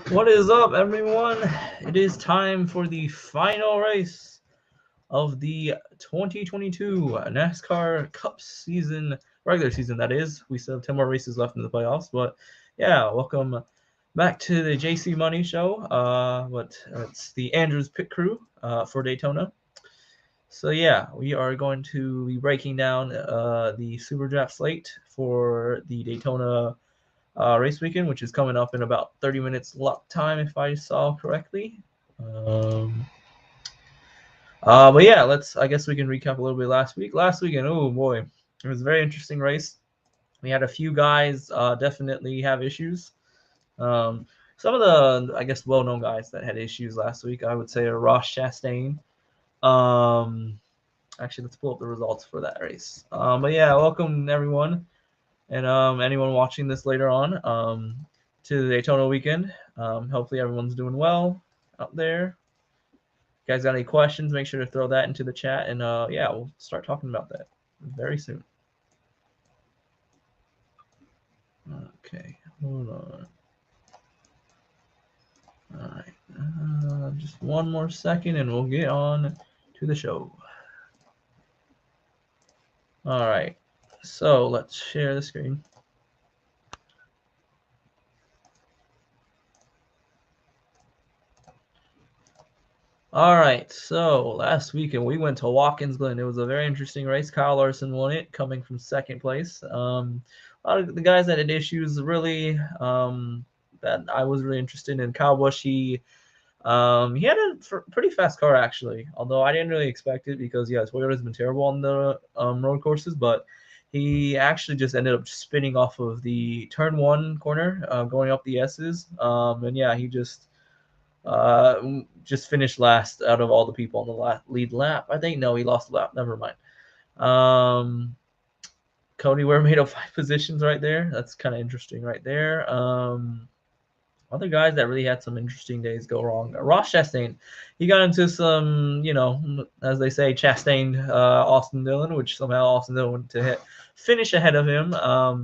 What is up, everyone? It is time for the final race of the 2022 NASCAR Cup season, regular season, that is. We still have 10 more races left in the playoffs, but yeah, welcome back to the JC Money Show. It's the Andrews Pit Crew for Daytona. So yeah, we are going to be breaking down the SuperDraft slate for the Daytona race weekend, which is coming up in about 30 minutes luck time, if I saw correctly. Um, but yeah, I guess we can recap a little bit last week. Last weekend, oh boy, it was a very interesting race. We had a few guys definitely have issues. Um, some of the, I guess, well-known guys that had issues last week, I would say, are Ross Chastain. Um, Actually, let's pull up the results for that race. But yeah, welcome everyone. And anyone watching this later on to the Daytona weekend. Hopefully everyone's doing well out there. If you guys got any questions, make sure to throw that into the chat, and yeah, we'll start talking about that very soon. Okay, hold on. All right, just one more second, and we'll get on to the show. All right, so let's share the screen. All right, so last weekend we went to Watkins Glen. It was a very interesting race. Kyle Larson won it, coming from second place. A lot of the guys that had issues really that I was really interested in. Kyle Busch, he had a pretty fast car actually, although I didn't really expect it because yeah, Toyota's been terrible on the road courses, but he actually just ended up spinning off of the turn one corner, going up the S's, and yeah, he just finished last out of all the people on the lead lap. I think no, he lost the lap. Never mind. Cody Ware made up 5 positions right there. That's kind of interesting right there. Other guys that really had some interesting days go wrong. Ross Chastain, he got into some, as they say, Chastain Austin Dillon, which somehow Austin Dillon went to finish ahead of him,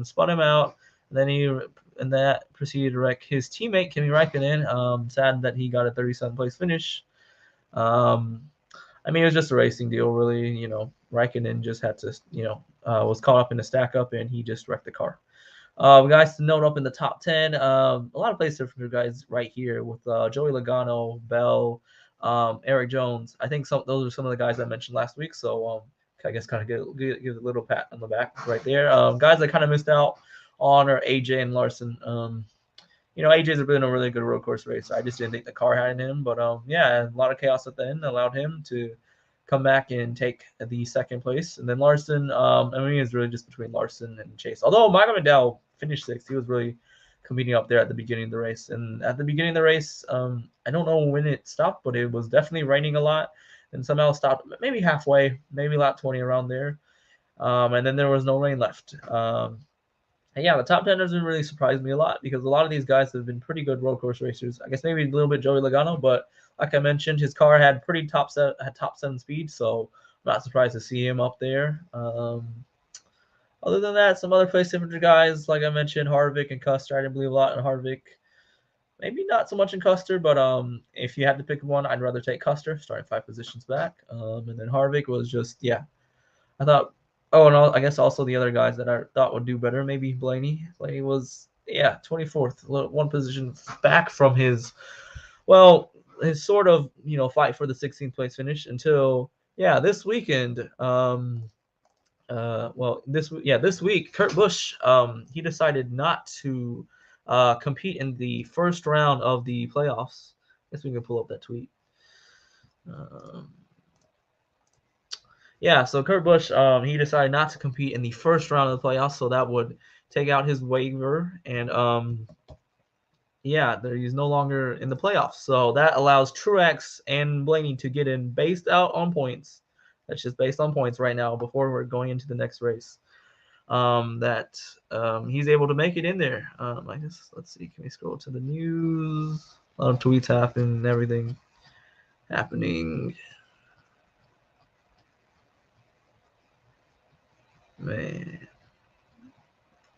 spun him out. And that proceeded to wreck his teammate Kimi Räikkönen. Sad that he got a 37th place finish. I mean, it was just a racing deal, really. Raikkonen just had to, was caught up in a stack up, and he just wrecked the car. Guys to note up in the top 10, a lot of places for guys right here with Joey Logano, Bell, Eric Jones. I think those are some of the guys I mentioned last week. So I guess kind of give a little pat on the back right there. Guys that kind of missed out on are AJ and Larson. AJ's been a really good road course racer. I just didn't think the car had in him, but yeah, a lot of chaos at the end allowed him to come back and take the second place. And then Larson, I mean, it was really just between Larson and Chase. Although Michael McDowell finished sixth, he was really competing up there at the beginning of the race. And at the beginning of the race, I don't know when it stopped, but it was definitely raining a lot, and somehow stopped maybe halfway, maybe lap 20 around there. And then there was no rain left. And yeah, the top 10 doesn't really surprise me a lot because a lot of these guys have been pretty good road course racers. I guess maybe a little bit Joey Logano, but like I mentioned, his car had pretty top 7 speed, so I'm not surprised to see him up there. Other than that, some other place different guys, like I mentioned, Harvick and Custer. I didn't believe a lot in Harvick. Maybe not so much in Custer, but if you had to pick one, I'd rather take Custer, starting 5 positions back. And then Harvick was just, yeah, I thought. Oh, and I guess also the other guys that I thought would do better, maybe Blaney. Blaney was 24th, one position back from his sort of fight for the 16th place finish until this weekend. This week Kurt Busch he decided not to compete in the first round of the playoffs. I guess we can pull up that tweet. So Kurt Busch, he decided not to compete in the first round of the playoffs, so that would take out his waiver, and he's no longer in the playoffs. So that allows Truex and Blaney to get in based out on points. That's just based on points right now before we're going into the next race. He's able to make it in there. I guess let's see. Can we scroll to the news? A lot of tweets happening, everything happening. Man.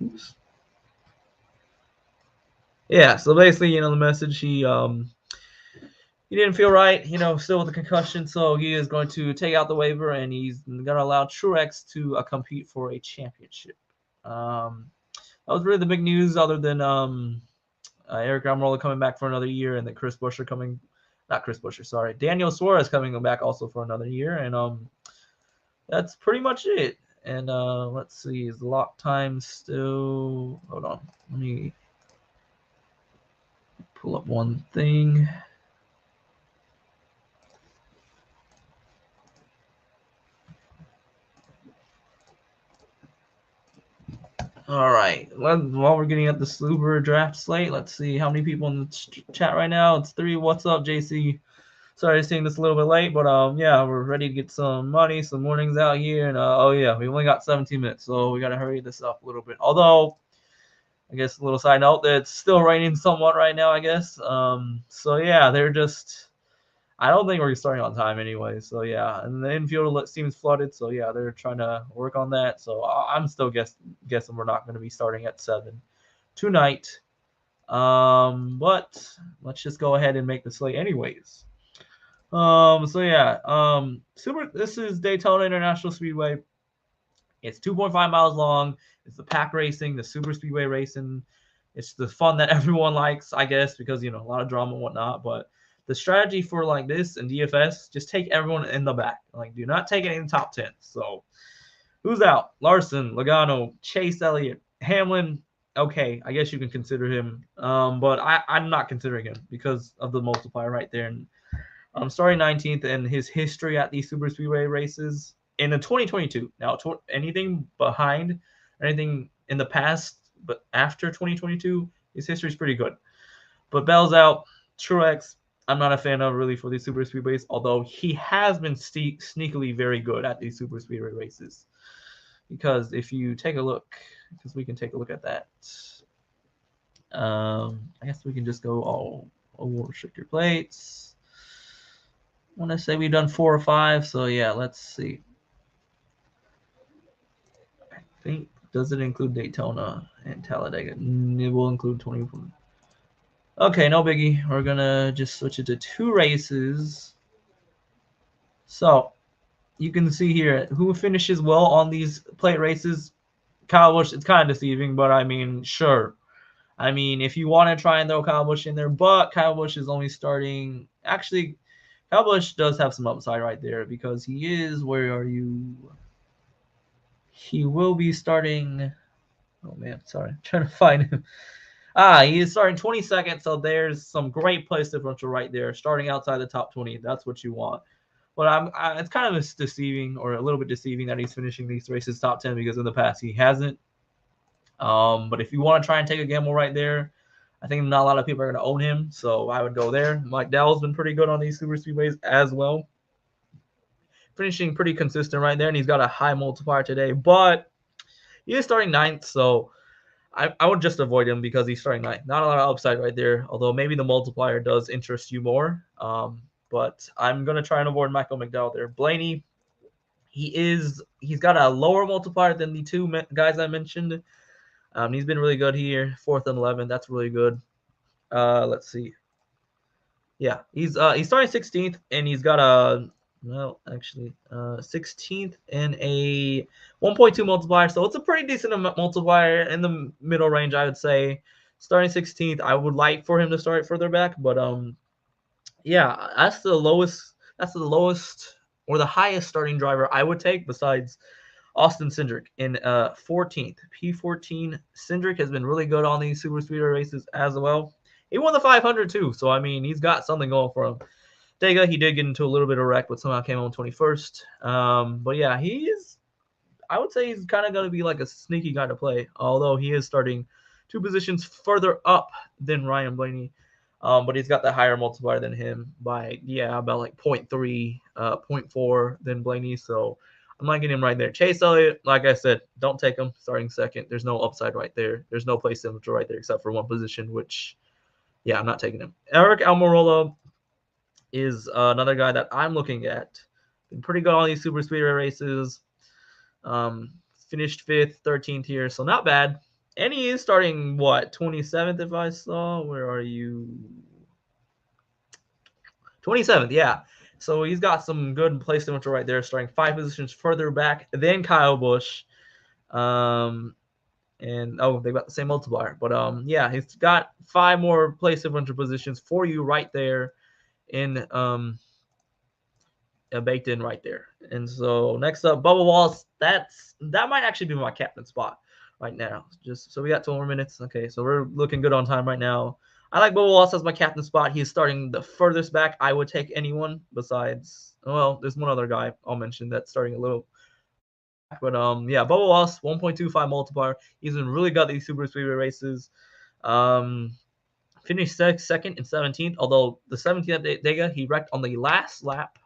Oops. yeah, so basically, the message, he didn't feel right, still with the concussion, so he is going to take out the waiver, and he's going to allow Truex to compete for a championship. That was really the big news, other than Eric Almirola coming back for another year, and then Daniel Suarez coming back also for another year, and that's pretty much it. And let's see, is the lock time still? Hold on, let me pull up one thing. All right. While we're getting at the SuperDraft slate, let's see how many people in the chat right now. It's 3. What's up, JC? Sorry, seeing this a little bit late, but yeah, we're ready to get some money, some mornings out here, and oh yeah, we only got 17 minutes, so we gotta hurry this up a little bit. Although, I guess a little side note that it's still raining somewhat right now, I guess. So yeah, they're just. I don't think we're starting on time anyway. So yeah, and the infield seems flooded. So yeah, they're trying to work on that. So I'm still guessing we're not going to be starting at 7 tonight. But let's just go ahead and make the slate anyways. So yeah, this is Daytona International Speedway. It's 2.5 miles long. It's the pack racing, the super speedway racing. It's the fun that everyone likes, I guess, because a lot of drama and whatnot. But the strategy for like this and DFS, just take everyone in the back. Like, do not take it in the top 10. So, who's out? Larson, Logano, Chase Elliott, Hamlin. Okay, I guess you can consider him. But I'm not considering him because of the multiplier right there. And I'm starting 19th, and his history at these super speedway races in the 2022. Now, anything behind, anything in the past, but after 2022, his history is pretty good. But Bell's out. Truex, I'm not a fan of really for these super speedways, although he has been sneakily very good at these super speedway races. Because if you take a look, because we can take a look at that. I guess we can just go all restrictor plates. I want to say we've done 4 or 5, so yeah, let's see. I think, does it include Daytona and Talladega? It will include 24. Okay, no biggie. We're going to just switch it to 2 races. So, you can see here who finishes well on these plate races. Kyle Busch, it's kind of deceiving, but I mean, sure. I mean, if you want to try and throw Kyle Busch in there, but Kyle Busch is only starting. Actually, Kyle Busch does have some upside right there because he is. Where are you? He will be starting. Oh man, sorry, I'm trying to find him. He is starting 22nd, so there's some great place differential right there. Starting outside the top 20, that's what you want. But it's kind of deceiving, or a little bit deceiving, that he's finishing these races top 10 because in the past he hasn't. But if you want to try and take a gamble right there, I think not a lot of people are going to own him, so I would go there. Mike Dowell's been pretty good on these super speedways as well. Finishing pretty consistent right there, and he's got a high multiplier today, but he is starting 9th, so I would just avoid him because he's starting 9th. Not a lot of upside right there, although maybe the multiplier does interest you more. But I'm going to try and avoid Michael McDowell there. Blaney, he's got a lower multiplier than the 2 guys I mentioned. He's been really good here, 4th and 11th. That's really good. Let's see. Yeah, he's starting 16th, and he's got a 16th and a 1.2 multiplier. So it's a pretty decent multiplier in the middle range, I would say. Starting 16th, I would like for him to start further back, but yeah, that's the lowest or the highest starting driver I would take besides Austin Cindric in 14th. P14. Cindric has been really good on these super speedway races as well. He won the 500 too, so I mean he's got something going for him. Dega, he did get into a little bit of wreck, but somehow came on 21st. But yeah, I would say he's kind of going to be like a sneaky guy to play, although he is starting 2 positions further up than Ryan Blaney. But he's got the higher multiplier than him by, about like 0.3, 0.4 than Blaney. So I'm not getting him right there. Chase Elliott, like I said, don't take him starting 2nd. There's no upside right there. There's no place differential right there except for 1 position, which, yeah, I'm not taking him. Eric Almirola is another guy that I'm looking at. Been pretty good on these super speedway races. Finished 5th, 13th here, so not bad. And he is starting, what, 27th if I saw? Where are you? 27th, yeah. So he's got some good place differential right there, starting 5 positions further back than Kyle Busch. And they got the same multiplier. But yeah, he's got 5 more place differential positions for you right there in baked in right there. And so next up, Bubba Wallace. That might actually be my captain spot right now. Just so we got 12 more minutes. Okay, so we're looking good on time right now. I like Bubba Wallace as my captain spot. He's starting the furthest back. I would take anyone besides. Well, there's one other guy I'll mention that's starting a little. But yeah, Bubba Wallace, 1.25 multiplier. He's been really good at these Super Speedway races. Finished second and 17th. Although the 17th at Dega, he wrecked on the last lap.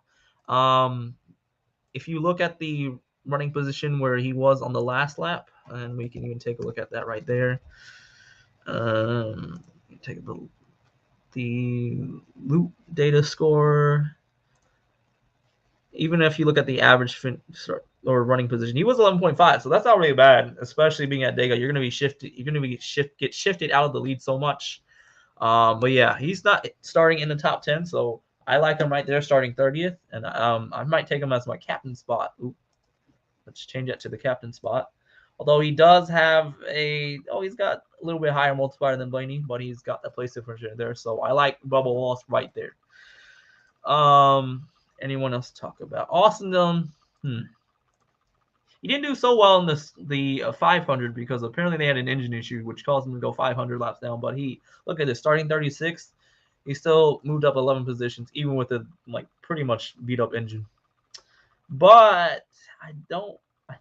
If you look at the running position where he was on the last lap, and we can even take a look at that right there. Take the loop data score. Even if you look at the average or running position, he was 11.5, so that's not really bad. Especially being at Dega, you're going to be shifted. You're going to get shifted out of the lead so much. But yeah, he's not starting in the top 10, so I like him right there, starting 30th, and I might take him as my captain spot. Ooh, let's change that to the captain spot. Although he does have he's got a little bit higher multiplier than Blaney, but he's got that place differential there, so I like Bubba Wallace right there. Anyone else to talk about? Austin Dillon. He didn't do so well in the 500 because apparently they had an engine issue, which caused him to go 500 laps down. But look at this, starting 36th, he still moved up 11 positions, even with a pretty much beat up engine. But I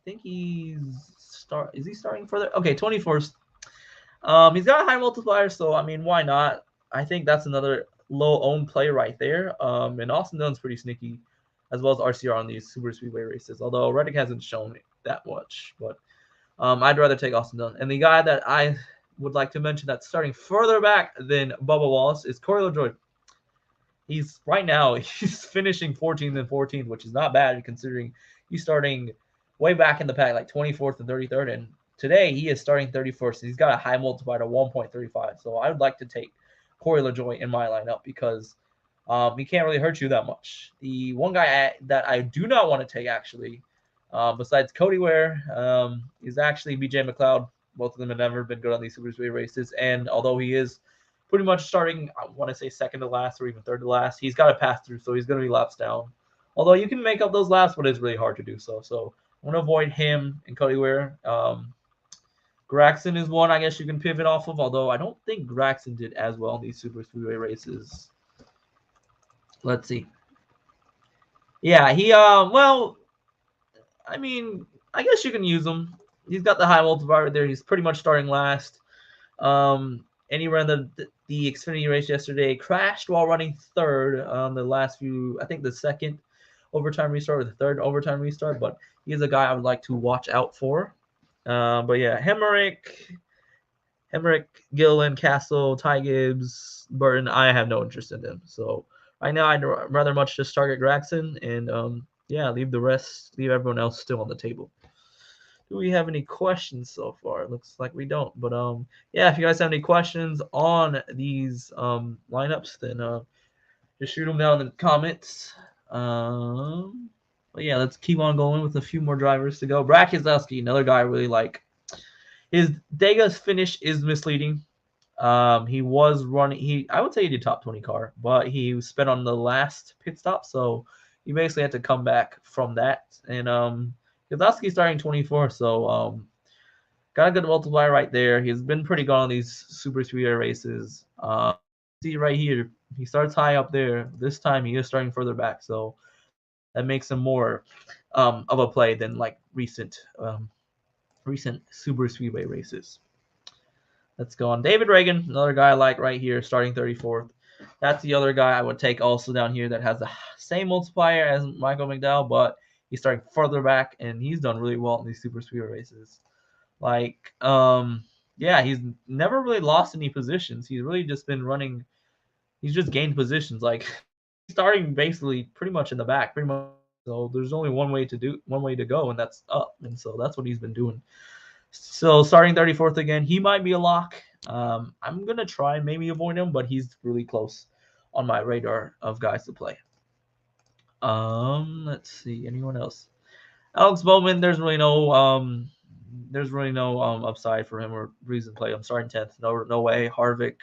think is he starting further? Okay, 21st. He's got a high multiplier, so I mean, why not? I think that's another low owned play right there. And Austin Dillon's pretty sneaky, as well as RCR on these super speedway races. Although Reddick hasn't shown that much, but I'd rather take Austin Dillon. And the guy that I would like to mention that's starting further back than Bubba Wallace is Corey LaJoie. He's finishing 14th and 14th, which is not bad considering he's starting way back in the pack, like 24th and 33rd. And today he is starting 31st. He's got a high multiplier of 1.35. So I would like to take Corey LaJoie in my lineup because he can't really hurt you that much. The one guy that I do not want to take, actually, besides Cody Ware, is actually BJ McLeod. Both of them have never been good on these Super Speedway races. And although he is pretty much starting, I want to say second to last or even third to last, he's got to pass through, so he's going to be laps down. Although you can make up those laps, but it's really hard to do so. So I want to avoid him and Cody Ware. Gragson is one I guess you can pivot off of, although I don't think Gragson did as well in these Super Speedway races. Let's see. Yeah, well, I mean, I guess you can use him. He's got the high multiplier there. He's pretty much starting last. And he ran the Xfinity race yesterday. Crashed while running third on the last few, I think the second overtime restart or the third overtime restart. But he's a guy I would like to watch out for. But yeah, Hemrick, Gillen, Castle, Ty Gibbs, Burton, I have no interest in them. So right now, I'd rather much just target Gragson and yeah, leave everyone else still on the table. Do we have any questions so far? It looks like we don't. But yeah, if you guys have any questions on these lineups, then just shoot them down in the comments. But yeah, let's keep on going with a few more drivers to go. Brad Keselowski, another guy I really like. His Dega's finish is misleading. He was running. I would say he did top 20 car, but he spent on the last pit stop, so he basically had to come back from that. And Keselowski starting 24, so got a good multiplier right there. He's been pretty good on these super speedway races. See right here, he starts high up there. This time he is starting further back, so that makes him more of a play than like recent super speedway races. Let's go on. David Reagan, another guy I like right here, starting 34th. That's the other guy I would take also down here that has the same multiplier as Michael McDowell, but he's starting further back, and he's done really well in these super speedway races. Like, yeah, he's never really lost any positions. He's really just been running. He's just gained positions. Like, starting basically pretty much in the back, pretty much. So there's only one way to go, and that's up. And so that's what he's been doing. So starting 34th again, he might be a lock. I'm going to try maybe avoid him, but he's really close on my radar of guys to play. Let's see. Anyone else? Alex Bowman, there's really no upside for him or reason to play. I'm starting 10th. No way. Harvick,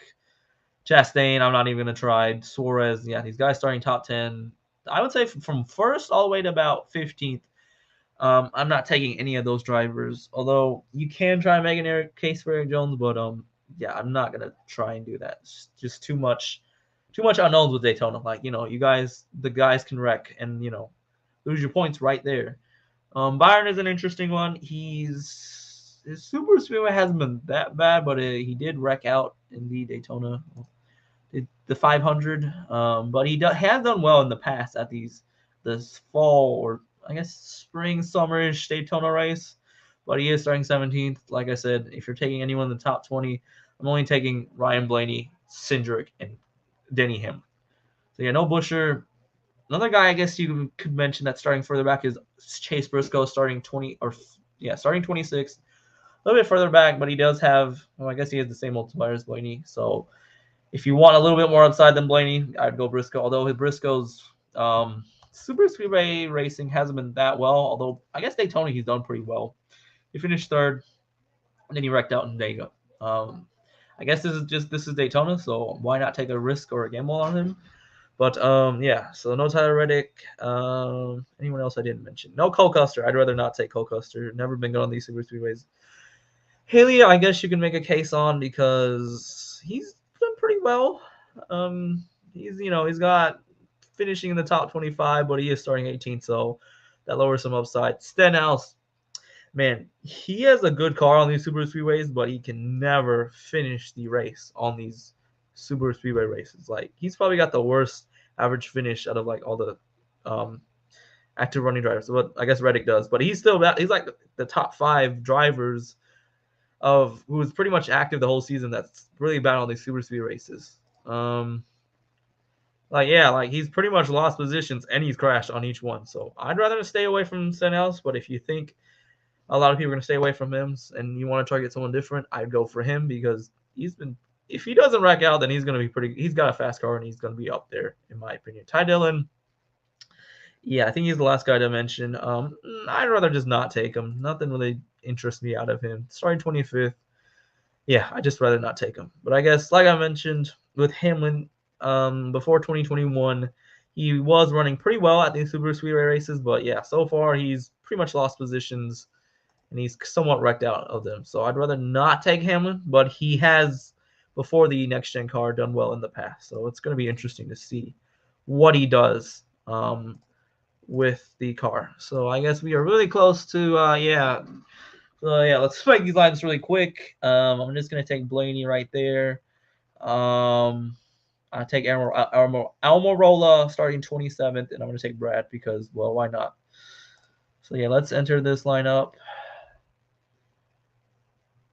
Chastain, I'm not even going to try. Suarez, yeah, these guys starting top 10. I would say from first all the way to about 15th. I'm not taking any of those drivers, although you can try and make an case for Eric Jones, but yeah, I'm not gonna try and do that. It's just too much unknowns with Daytona. Like, the guys can wreck and lose your points right there. Byron is an interesting one. His super speedway hasn't been that bad, but he did wreck out in the Daytona, the 500. But he has done well in the past at this fall, or I guess spring, summerish Daytona race. But he is starting 17th. Like I said, if you're taking anyone in the top 20, I'm only taking Ryan Blaney, Cindric, and Denny Hamlin. So yeah, no Buescher. Another guy I guess you could mention that's starting further back is Chase Briscoe, starting 26th. A little bit further back, but he does have, well, I guess he has the same multiplier as Blaney. So if you want a little bit more upside than Blaney, I'd go Briscoe. Although Briscoe's super speedway racing hasn't been that well. Although I guess Daytona he's done pretty well. He finished third, and then he wrecked out in Daytona. I guess this is Daytona, so why not take a risk or a gamble on him? But yeah, so no Tyler Reddick. Anyone else I didn't mention? No Cole Custer. I'd rather not take Cole Custer. Never been good on these super speedways. Haley, I guess you can make a case on because he's done pretty well. He's got finishing in the top 25, but he is starting 18th, so that lowers some upside. Stenhouse, man, he has a good car on these super speedways, but he can never finish the race on these super speedway races. Like, he's probably got the worst average finish out of like all the active running drivers. But I guess Reddick does, but he's like the top 5 drivers of who was pretty much active the whole season. That's really bad on these super speed races. He's pretty much lost positions and he's crashed on each one. So I'd rather stay away from Stenhouse. But if you think a lot of people are going to stay away from him and you want to target someone different, I'd go for him because if he doesn't rack out, then he's going to be he's got a fast car and he's going to be up there, in my opinion. Ty Dillon, yeah, I think he's the last guy to mention. I'd rather just not take him. Nothing really interests me out of him. Starting 25th, yeah, I'd just rather not take him. But I guess, like I mentioned, with Hamlin, before 2021, he was running pretty well at these super speedway races. But yeah, so far he's pretty much lost positions and he's somewhat wrecked out of them. So I'd rather not take Hamlin, but he has, before the next gen car, done well in the past. So it's going to be interesting to see what he does with the car. So I guess we are really close to So yeah, let's make these lines really quick. I'm just gonna take Blaney right there. I take Almirola starting 27th, and I'm gonna take Brad because, well, why not? So yeah, let's enter this lineup.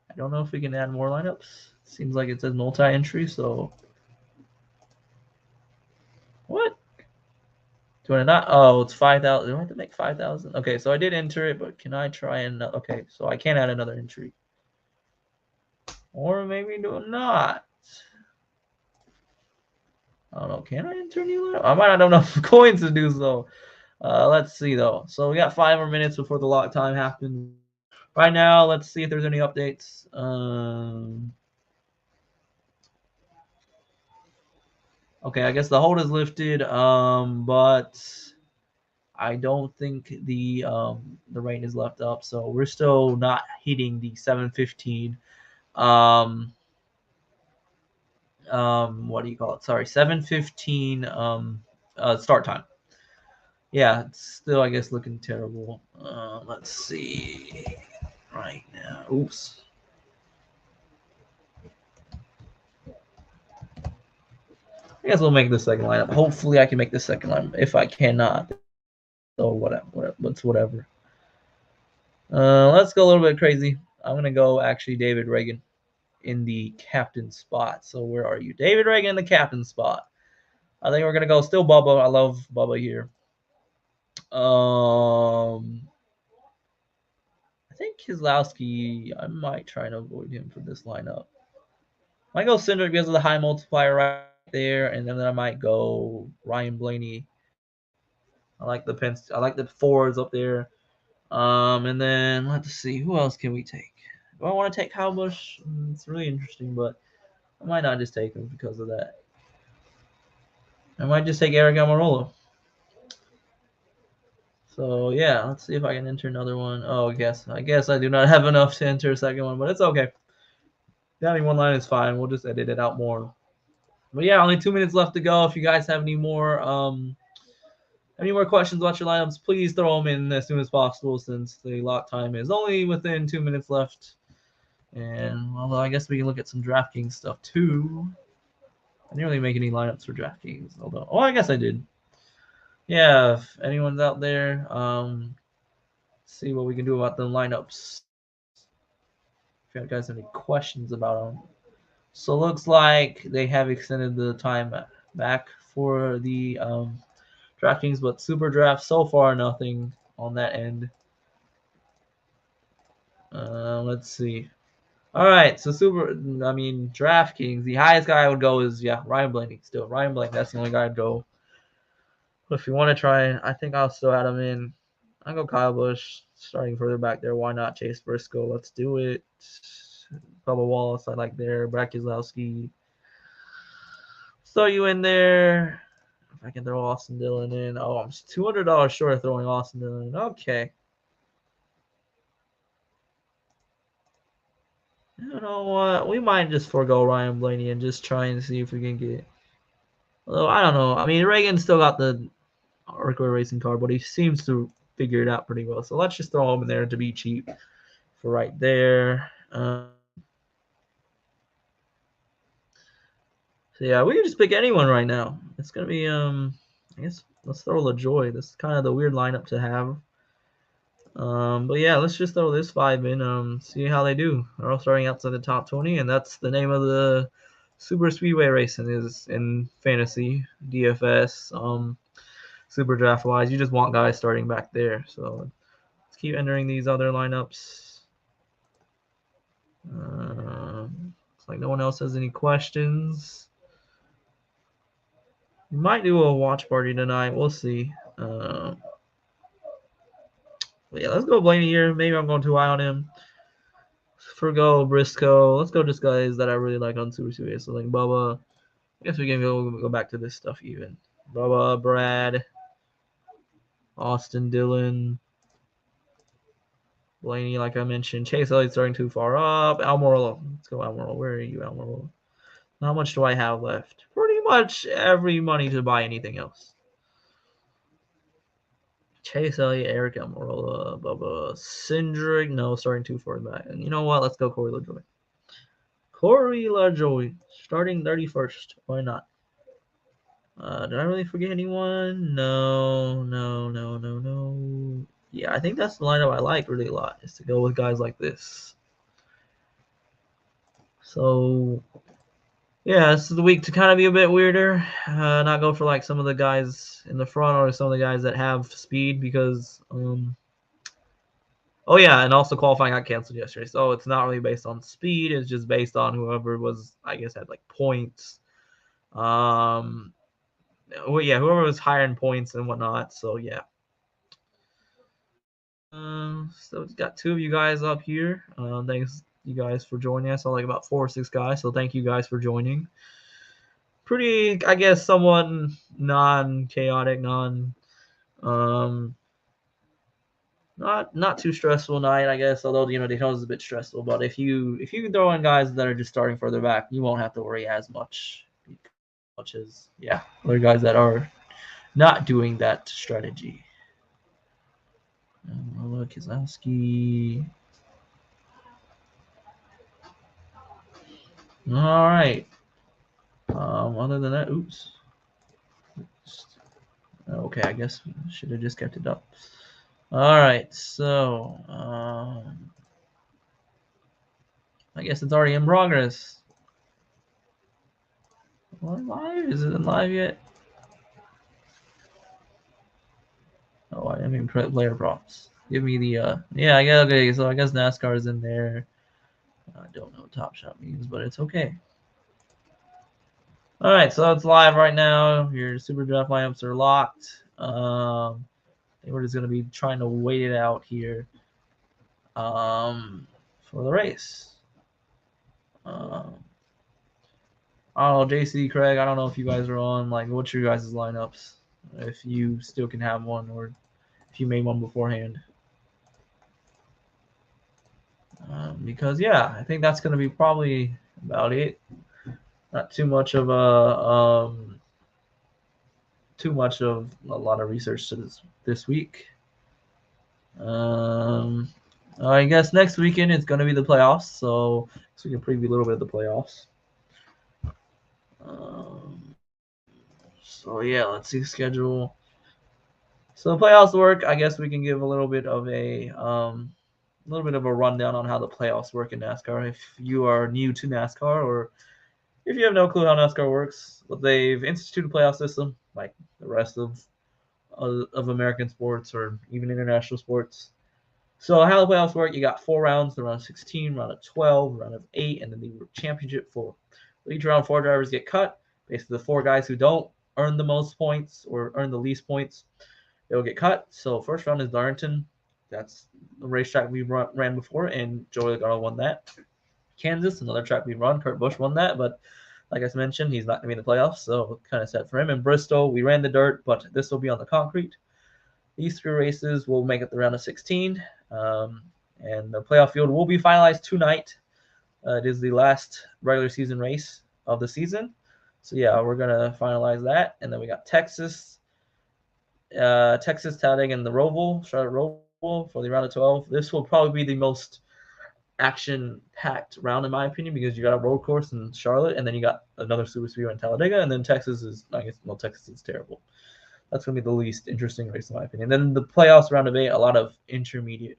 I don't know if we can add more lineups. Seems like it says multi-entry, so what? Do I not? Oh, it's 5,000. Do I have to make 5,000? Okay, so I did enter it, but can I try and? Okay, so I can't add another entry, or maybe do not. I don't know. Can I enter a new lineup? I might not have enough coins to do so. Let's see though. So we got 5 more minutes before the lock time happens. Right now, let's see if there's any updates. Okay, I guess the hold is lifted, but I don't think the rain is left up, so we're still not hitting the 7:15. What do you call it? Sorry, 7:15 start time. Yeah, it's still, I guess, looking terrible. Let's see right now. Oops. I guess we'll make the second lineup. Hopefully, I can make the second lineup. If I cannot, so whatever. Let's go a little bit crazy. I'm gonna go actually David Reagan in the captain spot. So where are you, David Reagan in the captain spot? I think we're gonna go still Bubba. I love Bubba here. I think Keselowski, I might try and avoid him for this lineup. I might go Cindric because of the high multiplier right there, and then I might go Ryan Blaney. I like the Fords up there. And then let's see, who else can we take? Do I want to take Kyle Busch? It's really interesting, but I might not just take him because of that. I might just take Eric Almirola. So yeah, let's see if I can enter another one. Oh, I guess I do not have enough to enter a second one, but it's okay. Having one line is fine. We'll just edit it out more. But yeah, only 2 minutes left to go. If you guys have any more questions about your lineups, please throw them in as soon as possible since the lock time is only within 2 minutes left. And although I guess we can look at some DraftKings stuff too. I didn't really make any lineups for DraftKings, although I guess I did. Yeah, if anyone's out there, see what we can do about the lineups. If you guys have any questions about them. So it looks like they have extended the time back for the DraftKings, but SuperDraft so far nothing on that end. Let's see. All right, so DraftKings. The highest guy I would go is Ryan Blaney. Still Ryan Blaney. That's the only guy I'd go. But if you want to try, I think I'll still add him in. I'll go Kyle Busch, starting further back there. Why not Chase Briscoe? Let's do it. Bubba Wallace, I like there. Brad Keselowski. Throw you in there. If I can throw Austin Dillon in. Oh, I'm $200 short of throwing Austin Dillon in. Okay. You know what? We might just forego Ryan Blaney and just try and see if we can get. Although, I don't know. I mean, Reagan still got the Arcway racing car, but he seems to figure it out pretty well. So let's just throw him in there to be cheap for right there. So yeah, we can just pick anyone right now. It's gonna be I guess let's throw LaJoy. This is kind of the weird lineup to have. But yeah, let's just throw this 5 in. See how they do. They're all starting outside the top 20, and that's the name of the Super Speedway racing is in fantasy DFS. Super draft wise, you just want guys starting back there. So let's keep entering these other lineups. Looks like no one else has any questions. We might do a watch party tonight. We'll see. Yeah, let's go Blaney here. Maybe I'm going too high on him. Forgo Briscoe. Let's go just guys that I really like on Super Speedway. So like Bubba. I guess we can go back to this stuff even. Bubba, Brad, Austin Dillon, Blaney, like I mentioned. Chase Elliott's starting too far up. Almirola. Let's go Almirola. Where are you, Almirola? How much do I have left? Pretty much every money to buy anything else. Chase Elliott, Eric Almirola, Bubba, Cindric. No, starting too far back. And you know what? Let's go Corey LaJoy. Corey LaJoy, starting 31st. Why not? Did I really forget anyone? No. Yeah, I think that's the lineup I like really a lot, is to go with guys like this. So, yeah, this is the week to kind of be a bit weirder. Not go for like some of the guys in the front or some of the guys that have speed because, oh yeah, and also qualifying got canceled yesterday. So it's not really based on speed. It's just based on whoever was, I guess, had like points. Well, yeah, whoever was higher in points and whatnot. So yeah. So we've got 2 of you guys up here. Thanks you guys for joining us. I like about 4 or 6 guys. So thank you guys for joining. Pretty, I guess, somewhat non-chaotic, not too stressful night, I guess. Although Daytona is a bit stressful, but if you can throw in guys that are just starting further back, you won't have to worry as much as other guys that are not doing that strategy. Keselowski. All right. Other than that, oops. Okay, I guess we should have just kept it up. All right, so I guess it's already in progress. Live? Is it in live yet? Oh, I didn't even create player props. Give me the yeah, I guess okay, so I guess NASCAR is in there. I don't know what Top Shot means, but it's okay. All right, so it's live right now. Your SuperDraft lineups are locked. I think we're just gonna be trying to wait it out here for the race. I don't know, JC, Craig, I don't know if you guys are on. Like, what's your guys' lineups? If you still can have one, or if you made one beforehand. Because yeah, I think that's going to be probably about it. Not too much of a lot of research to this week. I guess next weekend it's going to be the playoffs, so we can preview a little bit of the playoffs. So yeah, let's see the schedule. So the playoffs work. I guess we can give a little bit of a rundown on how the playoffs work in NASCAR. If you are new to NASCAR, or if you have no clue how NASCAR works, but they've instituted a playoff system like the rest of American sports or even international sports. So how the playoffs work? You got 4 rounds: the round of 16, round of 12, round of 8, and then the championship 4. Each round, 4 drivers get cut. Basically, the 4 guys who don't earn the most points or earn the least points, they will get cut. So first round is Darlington. That's the racetrack we ran before, and Joey Logano won that. Kansas, another track we run. Kurt Busch won that, but like I mentioned, he's not going to be in the playoffs, so kind of sad for him. In Bristol, we ran the dirt, but this will be on the concrete. These 3 races will make it the round of 16, and the playoff field will be finalized tonight. It is the last regular season race of the season. So yeah, we're going to finalize that. And then we got Texas, Talladega, and the Roval, Charlotte Roval for the round of 12. This will probably be the most action-packed round in my opinion, because you got a road course in Charlotte, and then you got another super speedway in Talladega, and then Texas is, Texas is terrible. That's going to be the least interesting race in my opinion. Then the playoffs round of 8, a lot of intermediate,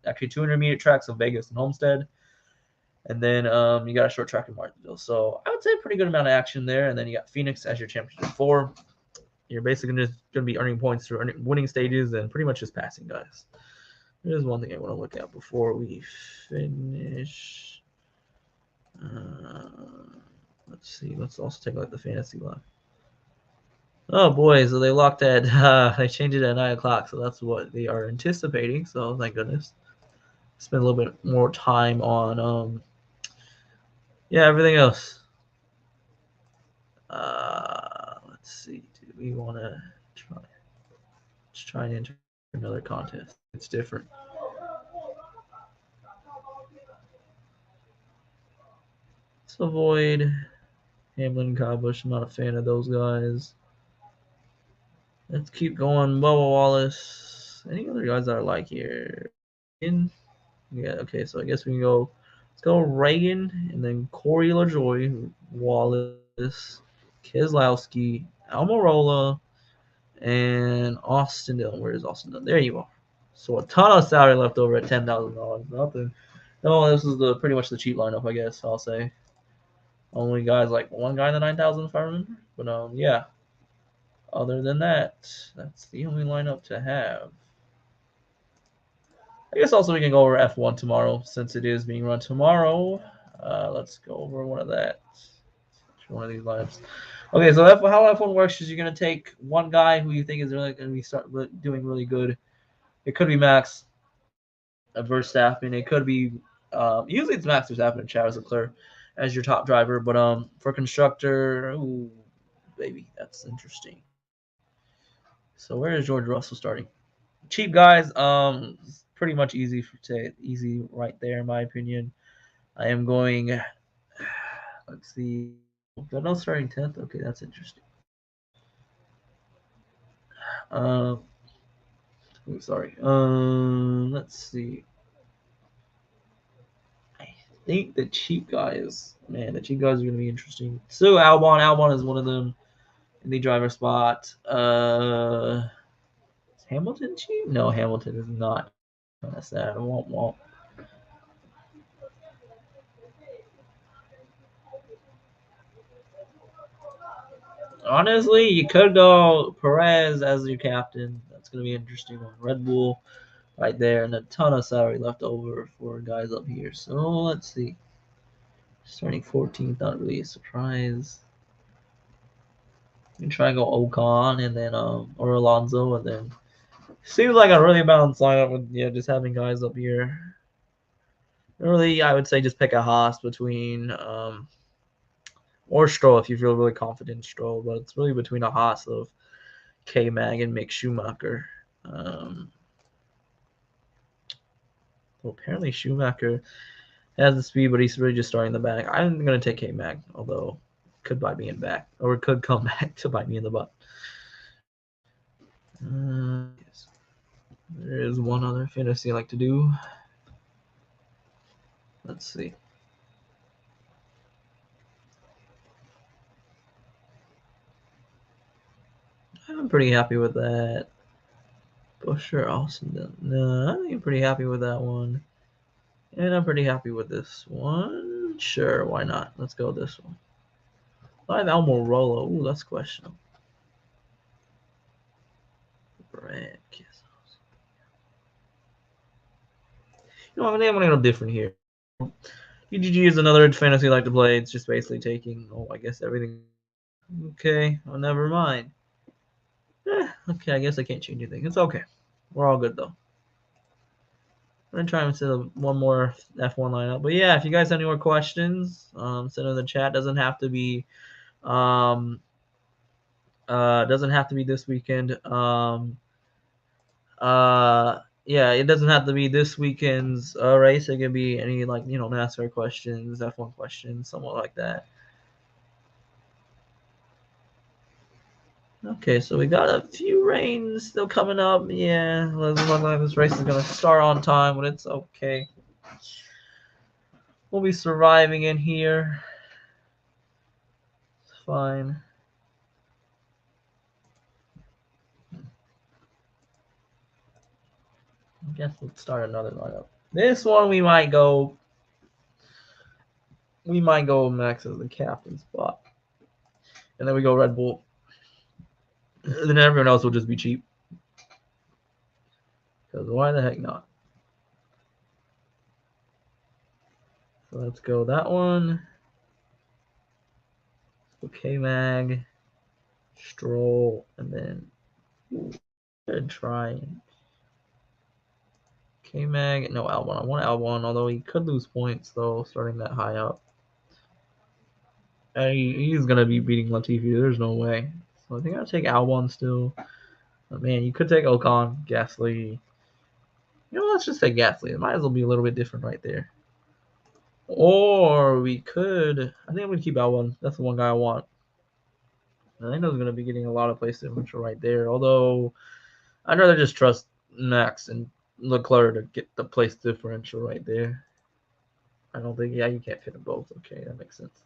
actually 2 intermediate tracks of Vegas and Homestead. And then you got a short track in Martinsville. So I would say a pretty good amount of action there. And then you got Phoenix as your championship 4. You're basically just going to be earning points through winning stages and pretty much just passing guys. There's one thing I want to look at before we finish. Let's see. Let's also take a look at the fantasy line. Oh boy, so they locked at they changed it at 9 o'clock, so that's what they are anticipating. So thank goodness. Spend a little bit more time on everything else. Let's see. Do we want to try? Let's try and enter another contest. It's different. Let's avoid Hamlin, Kyle Busch. I'm not a fan of those guys. Let's keep going. Bubba Wallace. Any other guys that I like here? Yeah, okay, so I guess we can go. Let's go Reagan, and then Corey LaJoie, Wallace, Keselowski, Almirola, and Austin Dillon. Where is Austin Dillon? There you are. So a ton of salary left over at $10,000. Nothing. No, this is pretty much the cheap lineup, I guess. I'll say. Only guys like one guy in the 9,000, if I remember. But yeah. Other than that, that's the only lineup to have. I guess also we can go over F1 tomorrow, since it is being run tomorrow. Let's go over one of these lineups. Okay, so how F1 works is you're going to take one guy who you think is really going to be doing really good. It could be Max Verstappen. It could be usually it's Max Verstappen and Charles Leclerc as your top driver. But for constructor, ooh, baby, that's interesting. So where is George Russell starting? Cheap guys, pretty much easy right there in my opinion. I am going. Let's see. No starting 10th. Okay, that's interesting. Sorry. Let's see. I think the cheap guys, the cheap guys are going to be interesting. So Albon is one of them in the driver spot. Is Hamilton cheap? No, Hamilton is not. That's sad. Womp. Honestly, you could go Perez as your captain. That's going to be interesting on Red Bull. right there, and a ton of salary left over for guys up here. So let's see. Starting 14th, not really a surprise. You can try and go Ocon and then or Alonso, and then seems like a really balanced lineup with just having guys up here. Really, I would say just pick a Haas between or Stroll if you feel really confident in Stroll, but it's really between a Haas of K-Mag and Mick Schumacher. Well, apparently Schumacher has the speed, but he's really just starting the back. I'm going to take K-Mag, although it could bite me in the back, or it could come back to bite me in the butt. Yes. There is one other fantasy I like to do. Let's see. I'm pretty happy with that. Busher, Austin. No, I think I'm pretty happy with that one. And I'm pretty happy with this one. Sure, why not? Let's go with this one. I have Almirola. Ooh, that's questionable. Brad Kissos. You know, I think I'm going to go different here. UGG is another fantasy I like to play. It's just basically taking, I guess everything. Okay, well, never mind. Okay, I guess I can't change anything. It's okay. We're all good, though. I'm going to try and set up one more F1 lineup. But yeah, if you guys have any more questions, send them in the chat. Doesn't have to be this weekend. Yeah, it doesn't have to be this weekend's race. It can be any NASCAR questions, F1 questions, somewhat like that. Okay, so we got a few rains still coming up. Yeah, doesn't look like this race is gonna start on time, but it's okay. We'll be surviving in here. It's fine. I guess we'll start another lineup. This one we might go Max as the captain spot. And then we go Red Bull. And then everyone else will just be cheap. Because why the heck not? So let's go that one. Okay, Mag, Stroll, and then good try. K-Mag, no Albon. I want Albon, although he could lose points, though, starting that high up. He's going to be beating Latifi. There's no way. So I think I'll take Albon still. But man, you could take Ocon, Gasly. Let's just take Gasly. It might as well be a little bit different right there. Or we could. I think I'm going to keep Albon. That's the one guy I want. I know he's going to be getting a lot of place differential right there. Although, I'd rather just trust Max and Leclerc to get the place differential right there. I don't think, you can't fit them both. Okay, that makes sense.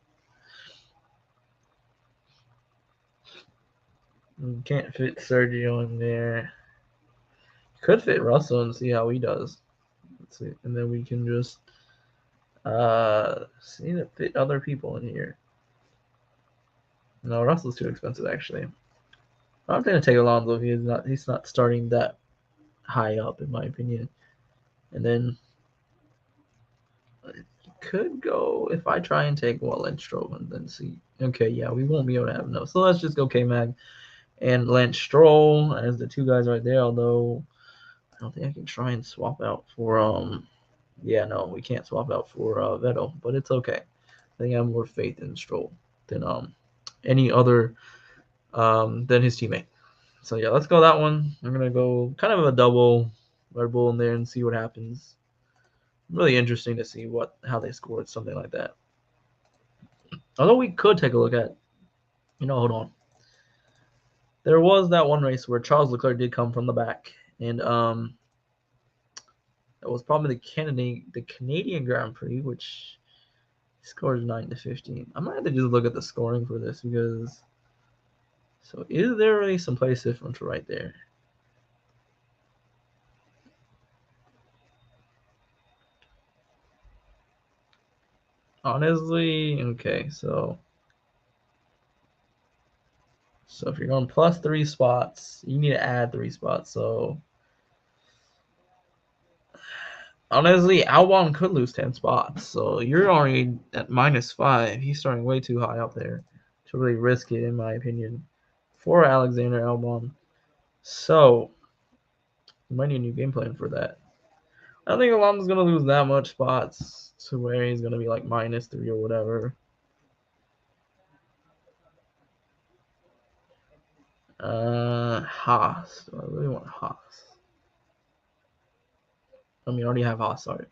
You can't fit Sergio in there. Could fit Russell and see how he does. Let's see. And then we can just see to fit other people in here. No, Russell's too expensive actually. I'm gonna take Alonso. He's not starting that high up in my opinion. And then could go if I try and take Lance Stroll and then see. Okay, yeah, we won't be able to have no. So let's just go K-Mag and Lance Stroll as the two guys right there. Although I don't think I can try and swap out for yeah, no, we can't swap out for Vettel, but it's okay. I think I have more faith in Stroll than any other than his teammate. So yeah, let's go that one. I'm gonna go kind of a double Red Bull in there and see what happens. Really interesting to see how they scored something like that. Although we could take a look at, hold on. There was that one race where Charles Leclerc did come from the back, and that was probably the Canadian Grand Prix, which scores 9-15. I might have to just look at the scoring for this because. So is there really some place differential right there? Honestly, okay, so if you're going plus 3 spots, you need to add 3 spots. So Honestly, Albon could lose 10 spots, so you're already at -5. He's starting way too high up there to really risk it, in my opinion, for Alexander Albon. So, you might need a new game plan for that. I don't think Albon's going to lose that much spots to where he's going to be like -3 or whatever. Haas. Do I really want Haas? I mean, I already have Haas, sorry.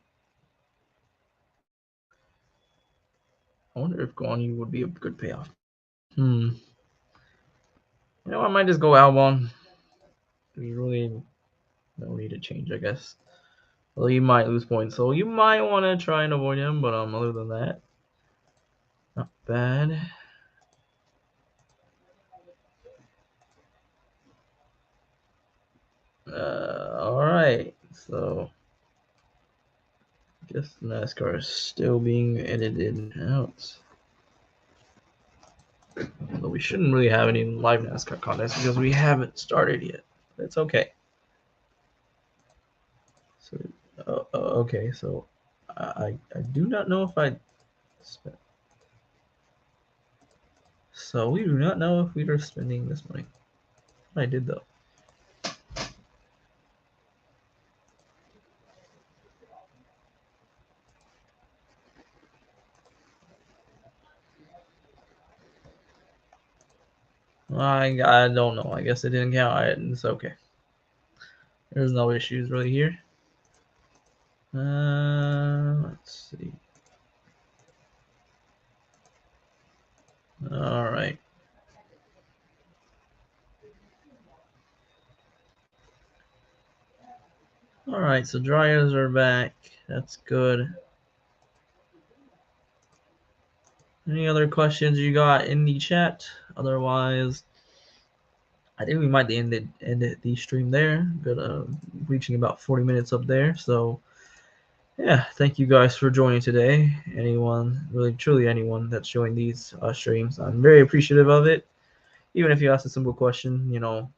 I wonder if Guan Yu would be a good payoff. You know, I might just go Albon. We really don't need to change, I guess. Well, you might lose points, so you might want to try and avoid him, but other than that, not bad. Alright, so I guess NASCAR is still being edited out. But we shouldn't really have any live NASCAR contests because we haven't started yet. It's okay. So, okay, so I do not know if I spent. So we do not know if we are spending this money. I did though. I don't know. I guess it didn't count. It's okay. There's no issues really here. Let's see. All right. All right. So dryers are back. That's good. Any other questions you got in the chat? Otherwise, I think we might end the stream there. Good, reaching about 40 minutes up there. So, yeah, thank you guys for joining today. Anyone, really, truly anyone that's joined these streams, I'm very appreciative of it. Even if you ask a simple question, you know,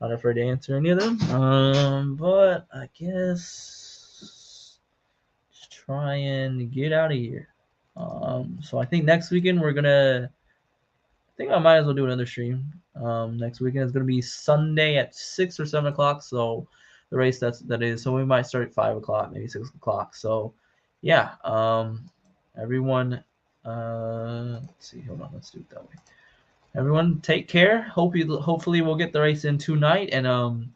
not afraid to answer any of them. But I guess just try and get out of here. So I think next weekend we're gonna. I think I might as well do another stream. Next weekend is gonna be Sunday at 6 or 7 o'clock. So the race that is. So we might start at 5 o'clock, maybe 6 o'clock. So yeah. Everyone. Let's see. Hold on. Let's do it that way. Everyone, take care. Hopefully we'll get the race in tonight. And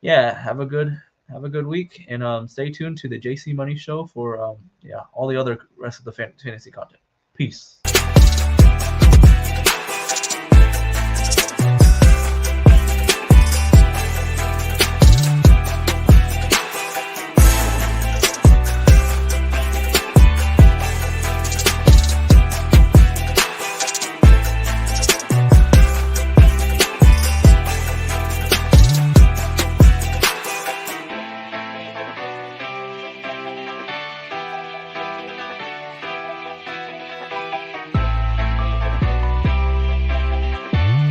yeah, have a good week. And stay tuned to the JC Money Show for yeah all the other rest of the fantasy content. Peace.